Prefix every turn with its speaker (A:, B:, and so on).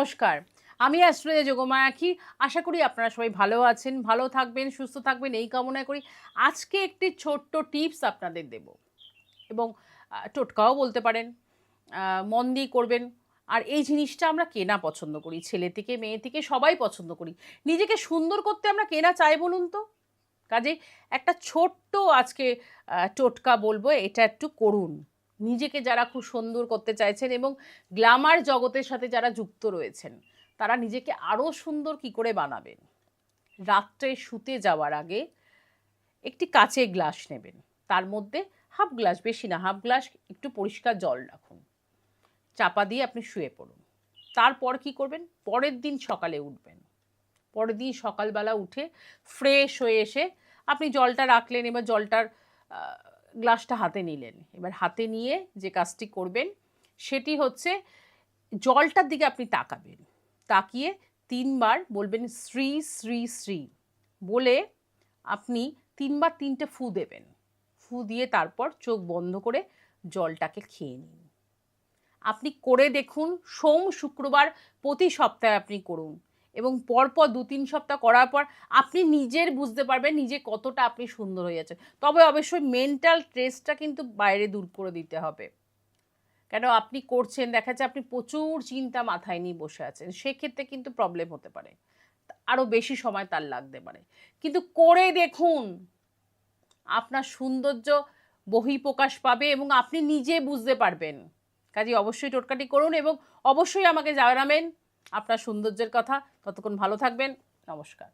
A: নমস্কার, আমি অ্যাস্ট্রোলজার যোগমায়া আঁখি। আশা করি আপনারা সবাই ভালো আছেন, ভালো থাকবেন, সুস্থ থাকবেন এই কামনা করি। আজকে একটি ছোট্ট টিপস আপনাদের দেব এবং টোটকাও বলতে পারেন। মন দিয়ে করবেন। আর এই জিনিসটা আমরা কেনা পছন্দ করি, ছেলে থেকে মেয়ে থেকে সবাই পছন্দ করি। নিজেকে সুন্দর করতে আমরা কেনা চাই বলুন তো? কাজেই একটা ছোট্ট আজকে টোটকা বলবো, এটা একটু করুন। নিজেকে যারা খুব সুন্দর করতে চাইছেন এবং গ্ল্যামার জগতের সাথে যারা যুক্ত রয়েছেন, তারা নিজেকে আরও সুন্দর কি করে বানাবেন। রাত্রে শুতে যাওয়ার আগে একটি কাচের গ্লাস নেবেন, তার মধ্যে হাফ গ্লাস, বেশি না, হাফ গ্লাস একটু পরিষ্কার জল রাখুন, চাপা দিয়ে আপনি শুয়ে পড়ুন। তারপর কি করবেন, পরের দিন সকালে উঠবেন। পরের দিন সকালবেলা উঠে ফ্রেশ হয়ে এসে আপনি জলটা রাখলেন, এবার জলটার গ্লাসটা হাতে নিলেন। এবার হাতে নিয়ে যে কাজটি করবেন সেটি হচ্ছে জলটার দিকে আপনি তাকাবেন, তাকিয়ে 3বার বলবেন শ্রী শ্রী শ্রী বলে আপনি 3বার 3টে ফু দেবেন। ফু দিয়ে তারপর চোখ বন্ধ করে জলটাকে খেয়ে নিন। আপনি করে দেখুন, সোম শুক্রবার প্রতি সপ্তাহে আপনি করুন এবং পরপর 2-3 সপ্তাহ করার পর আপনি নিজের বুঝতে পারবেন নিজে কতটা আপনি সুন্দর হয়ে যাচ্ছেন। তবে অবশ্যই মেন্টাল স্ট্রেসটা কিন্তু বাইরে দূর করে দিতে হবে। কেন আপনি করছেন, দেখা যাচ্ছে আপনি প্রচুর চিন্তা মাথায় নিয়ে বসে আছেন, সেক্ষেত্রে কিন্তু প্রবলেম হতে পারে, আরও বেশি সময় তার লাগতে পারে। কিন্তু করে দেখুন, আপনার সৌন্দর্য বহিঃপ্রকাশ পাবে এবং আপনি নিজে বুঝতে পারবেন। কাজেই অবশ্যই টোটকাটি করুন এবং অবশ্যই আমাকে জানাবেন আপনার সৌন্দর্যের কথা। ততক্ষণ ভালো থাকবেন। নমস্কার।